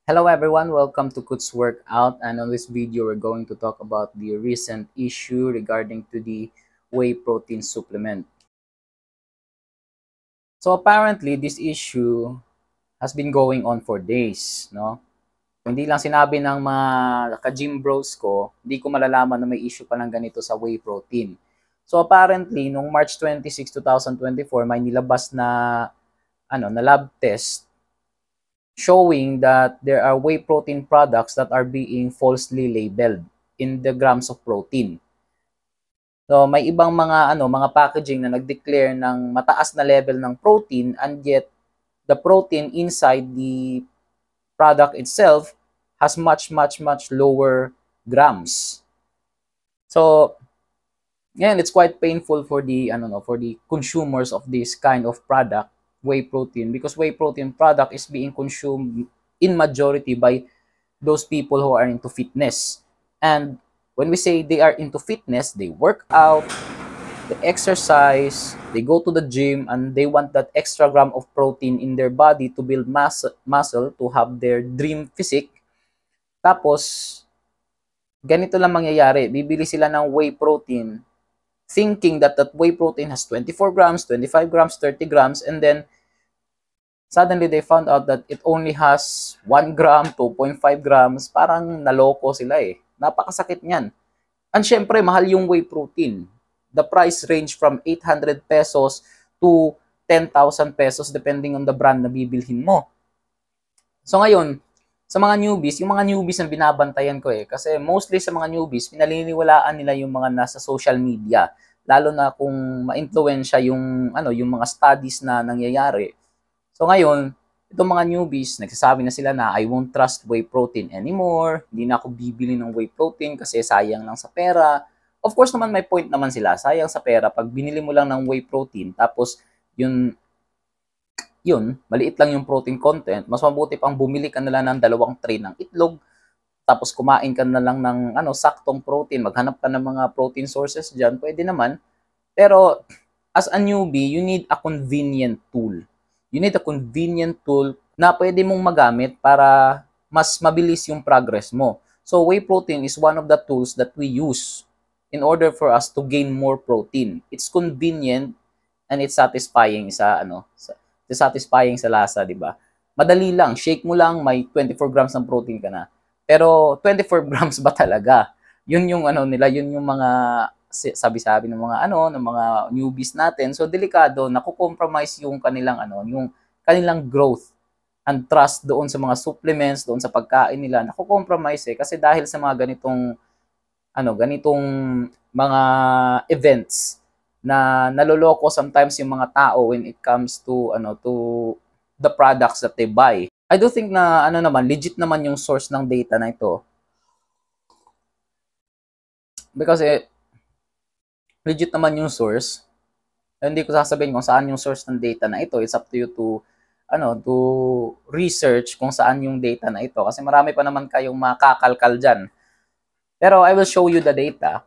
Hello everyone, welcome to Kuts Workout, and on this video we're going to talk about the recent issue regarding to the whey protein supplement. So apparently this issue has been going on for days, no? Hindi lang sinabi ng mga ka-gym bros ko, hindi ko malalaman na may issue pa ng ganito sa whey protein. So apparently nung March 26, 2024 may nilabas na lab test showing that there are whey protein products that are being falsely labeled in the grams of protein. So may ibang mga packaging na nag-declare ng mataas na level ng protein, and yet the protein inside the product itself has much lower grams. So ngayon, it's quite painful for the consumers of this kind of product, whey protein, because whey protein product is being consumed in majority by those people who are into fitness. And when we say they are into fitness, they work out, they exercise, they go to the gym, and they want that extra gram of protein in their body to build muscle to have their dream physique. Tapos, ganito lang mangyayari. Bibili sila ng whey protein thinking that whey protein has 24 grams, 25 grams, 30 grams, and then suddenly they found out that it only has 1 gram, 2.5 grams. Parang naloko sila eh. Napakasakit niyan. And syempre, mahal yung whey protein. The price range from 800 pesos to 10,000 pesos depending on the brand na bibilhin mo. So ngayon, sa mga newbies, yung mga newbies ang binabantayan ko eh. Kasi mostly sa mga newbies, pinaliniwalaan nila yung mga nasa social media. Lalo na kung ma-influensya yung mga studies na nangyayari. So ngayon, itong mga newbies, nagsasabi na sila na I won't trust whey protein anymore. Hindi na ako bibili ng whey protein kasi sayang lang sa pera. Of course naman may point naman sila, sayang sa pera pag binili mo lang ng whey protein tapos yun, maliit lang yung protein content, mas mabuti pang bumili ka na lang ng 2 tray ng itlog, tapos kumain ka na lang ng saktong protein, maghanap ka ng mga protein sources dyan, pwede naman. Pero as a newbie, you need a convenient tool. You need a convenient tool na pwede mong magamit para mas mabilis yung progress mo. So whey protein is one of the tools that we use in order for us to gain more protein. It's convenient and it's satisfying satisfying sa lasa, di ba? Madali lang, shake mo lang, may 24 grams ng protein ka na. Pero 24 grams ba talaga? Yun yung nila, yun yung mga sabi-sabi ng mga newbies natin. So delikado, nako-compromise yung kanilang growth and trust doon sa mga supplements, doon sa pagkain nila. Nako-compromise kasi dahil sa mga ganitong mga events na naloloko sometimes yung mga tao when it comes to the products that they buy. I do think na legit naman yung source ng data na ito. Because legit naman yung source. Hindi ko sasabihin kung saan yung source ng data na ito. It's up to you to research kung saan yung data na ito kasi marami pa naman kayong makakalkal diyan. Pero I will show you the data.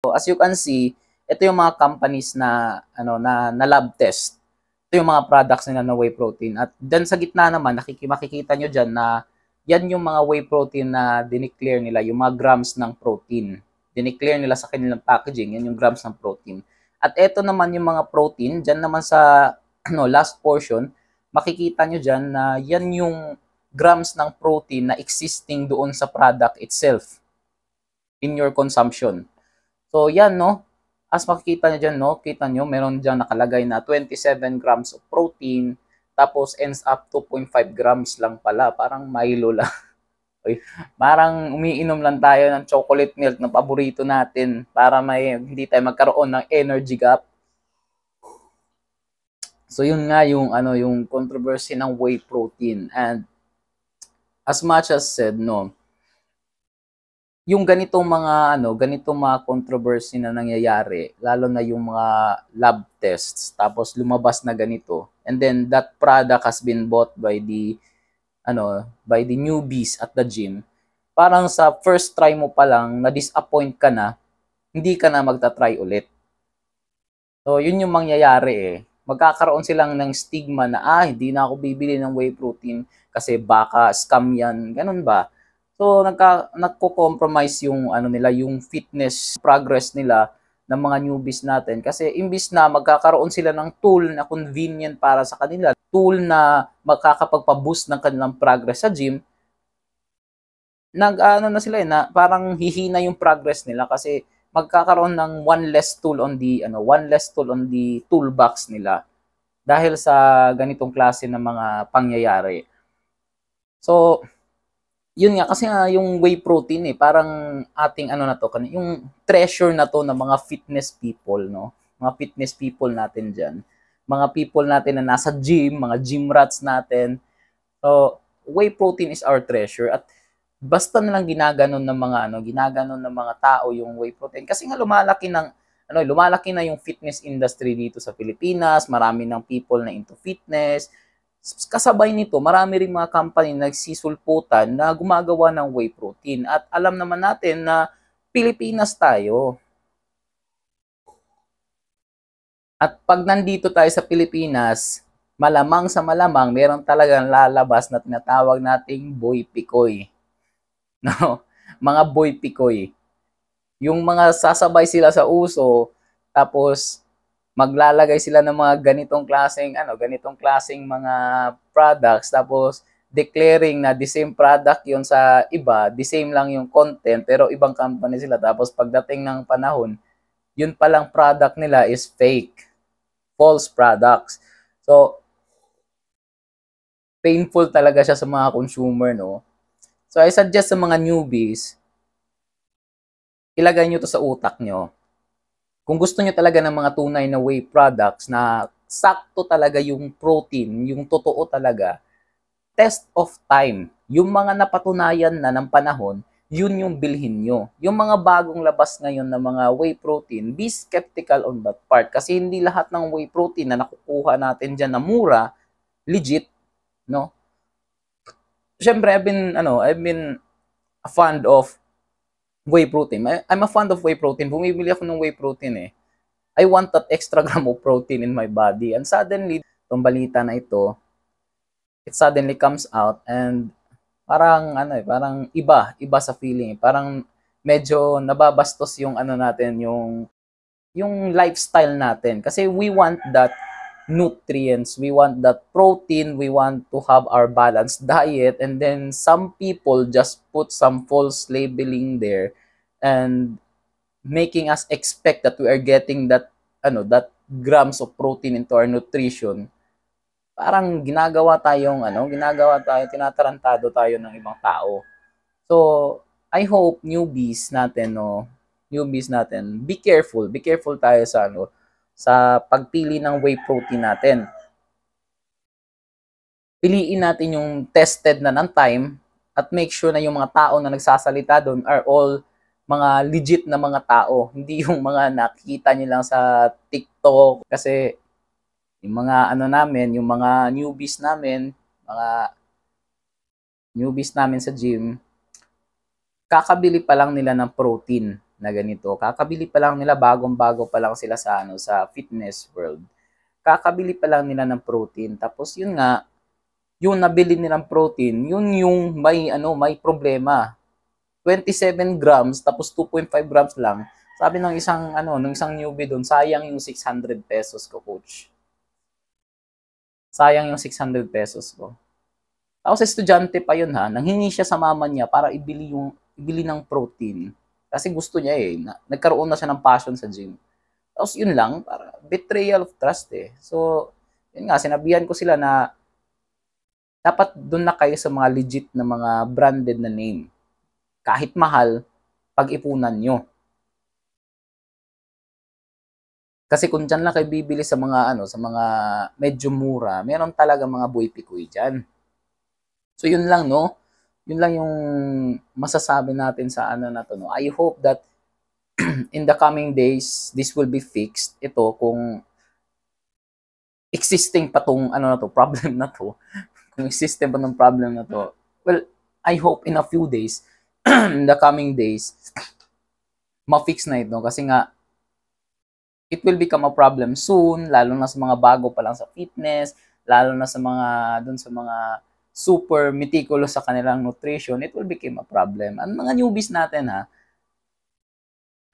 So as you can see, ito yung mga companies na lab test. Ito yung mga products nila na whey protein. At then sa gitna naman, makikita nyo dyan na yan yung mga whey protein na dineclare nila, yung mga grams ng protein. Dineclare nila sa kanilang packaging, yan yung grams ng protein. At ito naman yung mga protein, dyan naman sa last portion, makikita nyo dyan na yan yung grams ng protein na existing doon sa product itself in your consumption. So yan, as makikita nyo dyan, kita nyo, meron dyan nakalagay na 27 grams of protein, tapos ends up 2.5 grams lang pala. Parang Milo lang. Parang umiinom lang tayo ng chocolate milk na paborito natin para hindi tayo magkaroon ng energy gap. So yun nga yung controversy ng whey protein. And as much as said, yung ganitong mga controversy na nangyayari, lalo na yung mga lab tests, tapos lumabas na ganito, and then that product has been bought by the newbies at the gym, parang sa first try mo pa lang, na-disappoint ka na, hindi ka na magta-try ulit. So, yun yung mangyayari eh. Magkakaroon silang ng stigma na, hindi na ako bibili ng whey protein kasi baka scam yan, ganun ba? So nagko-compromise yung ano nila, yung fitness progress nila ng mga newbies natin kasi imbis na magkakaroon sila ng tool na convenient para sa kanila, tool na makakapagpa-boost ng kanilang progress sa gym, nag-ano na sila na parang hihina yung progress nila kasi magkakaroon ng one less tool on the toolbox nila dahil sa ganitong klase ng mga pangyayari. So, yun nga kasi nga yung whey protein parang ating ano na to, yung treasure na to ng mga fitness people, no? Mga fitness people natin diyan. Mga people natin na nasa gym, mga gym rats natin. So, whey protein is our treasure at basta na lang ginaganon ng mga tao yung whey protein kasi nga lumalaki na yung fitness industry dito sa Pilipinas, marami ng people na into fitness. Kasabay nito, marami ring mga company na nagsisulputan na gumagawa ng whey protein at alam naman natin na Pilipinas tayo. At pag nandito tayo sa Pilipinas, malamang sa malamang meron talagang lalabas na tinatawag nating boy pikoy. No? Mga boy pikoy. Yung mga sasabay sila sa uso, tapos maglalagay sila ng mga ganitong klaseng mga products, tapos declaring na the same product yun sa iba, the same lang yung content, pero ibang company sila. Tapos pagdating ng panahon, yun palang product nila is fake, false products. So, painful talaga siya sa mga consumer, no? So, I suggest sa mga newbies, ilagay nyo to sa utak nyo. Kung gusto nyo talaga ng mga tunay na whey products na sakto talaga yung protein, yung totoo talaga, test of time. Yung mga napatunayan na ng panahon, yun yung bilhin nyo. Yung mga bagong labas ngayon na mga whey protein, be skeptical on that part. Kasi hindi lahat ng whey protein na nakukuha natin dyan na mura, legit, no? Siyempre, I've been a fan of whey protein. I'm a fan of whey protein. Bumibili ako ng whey protein I want that extra gram of protein in my body. And suddenly, itong balita na ito, it suddenly comes out and parang iba sa feeling. Parang medyo nababastos yung yung lifestyle natin. Kasi we want that nutrients, we want that protein, we want to have our balanced diet, and then some people just put some false labeling there and making us expect that we are getting that grams of protein into our nutrition. Parang tinatarantado tayo ng ibang tao. So, I hope newbies natin, be careful tayo sa pagpili ng whey protein natin. Piliin natin yung tested na ng time at make sure na yung mga tao na nagsasalita doon are all mga legit na mga tao. Hindi yung mga nakikita nyo lang sa TikTok. Kasi yung mga yung mga newbies namin sa gym, kakabili pa lang nila ng protein na ganito. Kakabili pa lang nila, bagong-bago pa lang sila sa fitness world. Kakabili pa lang nila ng protein. Tapos yun nga, yung nabili nilang protein, yun yung may problema. 27 grams tapos 2.5 grams lang. Sabi ng isang newbie doon, sayang yung 600 pesos ko, coach. Sayang yung 600 pesos ko. Tapos estudyante pa yun nanghingi siya sa mama niya para ibili ng protein. Kasi gusto niya nagkaroon na siya ng passion sa gym. Tapos yun lang, para betrayal of trust So, yun nga, sinabihan ko sila na dapat doon na kayo sa mga legit na mga branded na name. Kahit mahal, pag-ipunan nyo. Kasi kung dyan lang kayo bibili sa mga medyo mura, meron talaga mga boy pikoy dyan. So yun lang, no? Yun lang yung masasabi natin sa na to, no? I hope that in the coming days, this will be fixed. Ito, kung existing pa tong problem na to, kung existing pa ng problem na to, well, I hope in a few days, in the coming days, ma-fix na ito. Kasi nga, it will become a problem soon, lalo na sa mga bago pa lang sa fitness, lalo na sa mga super meticulous sa kanilang nutrition, it will become a problem. Ang mga newbies natin ha,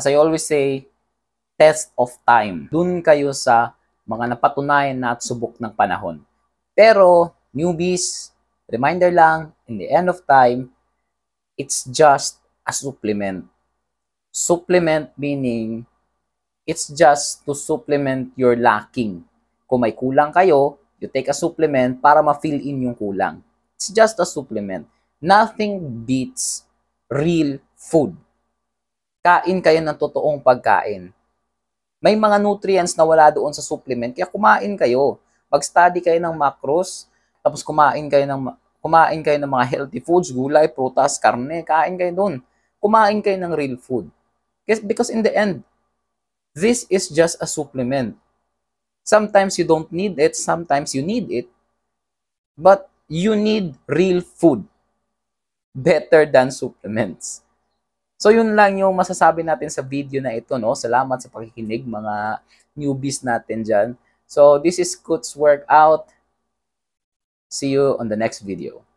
as I always say, test of time. Dun kayo sa mga napatunayan na at subok ng panahon. Pero, newbies, reminder lang, in the end of time, it's just a supplement. Supplement meaning, it's just to supplement your lacking. Kung may kulang kayo, you take a supplement para ma-fill in yung kulang. It's just a supplement. Nothing beats real food. Kain kayo ng totoong pagkain. May mga nutrients na wala doon sa supplement, kaya kumain kayo. Mag-study kayo ng macros, tapos kumain kayo ng mga healthy foods, gulay, prutas, karne, kain kayo doon. Kumain kayo ng real food. Because in the end, this is just a supplement. Sometimes you don't need it, sometimes you need it, but you need real food better than supplements. So yun lang yung masasabi natin sa video na ito, no? Salamat sa pakikinig mga newbies natin dyan. So this is Kutz Workout. See you on the next video.